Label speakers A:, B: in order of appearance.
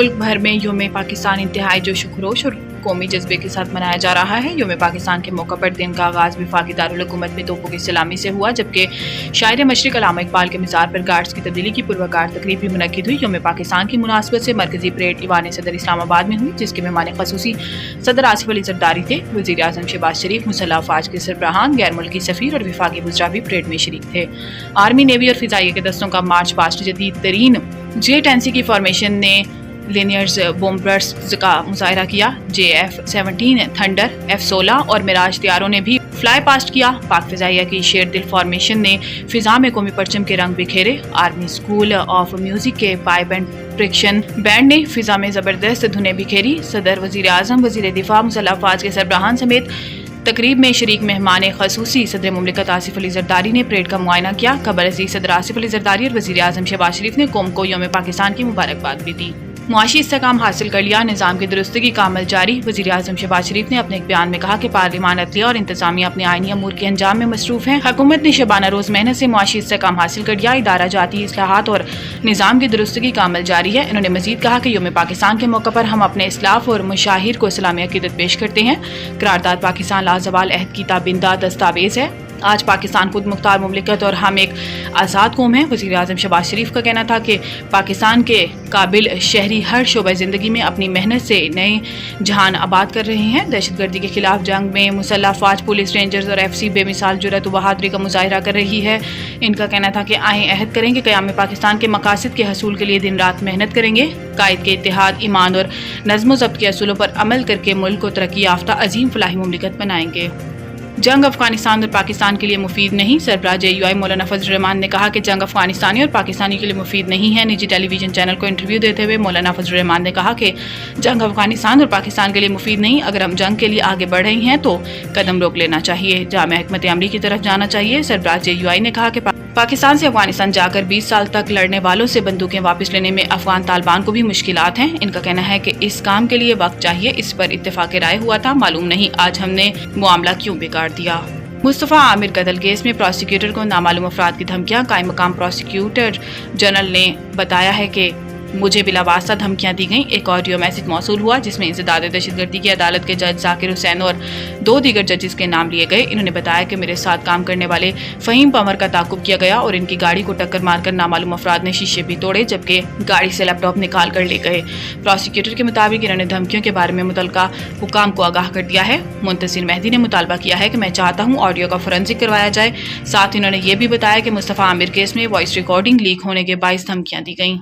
A: मुल्क भर में यौम पाकिस्तान इंतहाई जोश खरोश और कौमी जज्बे के साथ मनाया जा रहा है। यौम पाकिस्तान के मौका पर दिन का आगाज वफाकी दारुल हुकूमत में तोपों की सलामी से हुआ, जबकि शायर मशरिक अल्लामा इकबाल के मिज़ार पर गार्ड्स की तब्दीली की पुरवकार तकरीब भी मुनक्किद हुई। यौम पाकिस्तान की मुनासबत से मरकजी परेड ईवान सदर इस्लामाबाद में हुई, जिसके मेहमान खसूसी सदर आसिफ अली जरदारी थे। वज़ीर आज़म शहबाज शरीफ, मुसल्लह अफ़वाज के सरबराहान, गैर मुल्की सफ़ीर और वफाकी वज़रा भी परेड में शरीक थे। आर्मी, नेवी और फ़िज़ाइया के दस्तों का मार्च पास्ट जदीद तरीन J-10C की फॉर्मेशन ने लिनियर्स बॉम्बर्स का मुजाहरा किया। JF-17 थंडर, F-16 और मिराज तैयारों ने भी फ्लाई पास्ट किया। पाक फ़िज़ाइया की शेर दिल फॉर्मेशन ने फ़िज़ा में कौमी परचम के रंग बिखेरे। आर्मी स्कूल ऑफ म्यूज़िक के पाइप एंड प्रिक्शन बैंड ने फ़िज़ा में ज़बरदस्त धुनें बिखेरी। सदर, वज़ीर आज़म, वज़ीर दिफा, मुसल्लह अफ़वाज के सरबराहान समेत तकरीब में शरीक मेहमान खसूसी सदर मुमलिकत आसिफ अली जरदारी ने परेड का मुआयना किया। खबर अज़ीज़ सदर आसिफ अली जरदारी और वज़ीर आज़म शहबाज शरीफ ने कौम को यौम पाकिस्तान की मुबारकबाद भी दी। मुआशी इस्तेहकाम हासिल कर लिया, निज़ाम की दुरुस्ती का अमल जारी। वज़ीर आज़म शहबाज शरीफ ने अपने एक बयान में कहा कि पार्लिमान, अदलिया और इंतजामिया अपने आईनी अमूर के अंजाम में मसरूफ़ हैं। हुकूमत ने शबाना रोज़ मेहनत से मुआशी इस्तेहकाम हासिल कर लिया। इदारा जाती इस्लाहात और निज़ाम की दुरुस्ती का अमल जारी है। इन्होंने मज़ीद कहा कि यौम पाकिस्तान के मौके पर हम अपने इस्लाफ और मुशाहिर को इस्लामी अक़ीदत पेश करते हैं। करारदाद पाकिस्तान लाज़वाल अहद की ताबिंदा दस्तावेज़ है। आज पाकिस्तान खुद मुख्तार मुमलिकत और हम एक आज़ाद कौम है। वज़ीर आज़म शहबाज शरीफ का कहना था कि पाकिस्तान के काबिल शहरी हर शोबे ज़िंदगी में अपनी मेहनत से नए जहान आबाद कर रहे हैं। दहशतगर्दी के खिलाफ जंग में मुसल्लह अफ़वाज, पुलिस, रेंजर्स और FC बेमिसाल जुर्रत व बहादुरी का मुजाहिरा कर रही है। इनका कहना था कि आए अहद करेंगे क़याम पाकिस्तान के मकासद के हसूल के लिए दिन रात मेहनत करेंगे। कायद के इत्तेहाद, ईमान और नज़्म ज़ब्त के असूलों पर अमल करके मुल्क को तरक्की याफ्ता अजीम फलाही मुमलिकत बनाएंगे। जंग अफगानिस्तान और पाकिस्तान के लिए मुफीद नहीं। सरबराह JUI मौलाना फजल रहमान ने कहा कि जंग अफगानिस्तानी और पाकिस्तानी के लिए मुफीद नहीं है। निजी टेलीविजन चैनल को इंटरव्यू देते हुए मौलाना फजल रहमान ने कहा कि जंग अफगानिस्तान और पाकिस्तान के लिए मुफीद नहीं। अगर हम जंग के लिए आगे बढ़ रहे हैं तो कदम रोक लेना चाहिए, जामे हिकमत अमली की तरफ जाना चाहिए। सरबराह JUI ने कहा कि पाकिस्तान से अफगानिस्तान जाकर 20 साल तक लड़ने वालों से बंदूकें वापस लेने में अफगान तालिबान को भी मुश्किलात हैं। इनका कहना है कि इस काम के लिए वक्त चाहिए। इस पर इत्तेफाक राय हुआ था, मालूम नहीं आज हमने मामला क्यों बिगाड़ दिया। मुस्तफ़ा आमिर कत्ल केस में प्रोसिक्यूटर को नामालूम अफराद की धमकियां। कायम मकाम प्रोसिक्यूटर जनरल ने बताया है कि मुझे बिलावास्ता धमकियां दी गईं। एक ऑडियो मैसेज मौसूल हुआ जिसमें इंसदाद दहशतगर्दी की अदालत के जज जाकिर हुसैन और 2 दीगर जजेस के नाम लिए गए। इन्होंने बताया कि मेरे साथ काम करने वाले फ़हीम पंवर का ताक़ुब किया गया और इनकी गाड़ी को टक्कर मारकर नामालूम अफराद ने शीशे भी तोड़े, जबकि गाड़ी से लैपटॉप निकाल कर ले गए। प्रोसिक्यूटर के मुताबिक इन्होंने धमकियों के बारे में मुतलका हुकाम को आगाह कर दिया है। मुंतसिर मेहदी ने मुतालबा किया है कि मैं चाहता हूँ ऑडियो का फोरेंसिक करवाया जाए। साथ ही उन्होंने ये भी बताया कि मुस्तफ़ा आमिर केस में वॉइस रिकॉर्डिंग लीक होने के बाइस धमकियाँ दी गईं।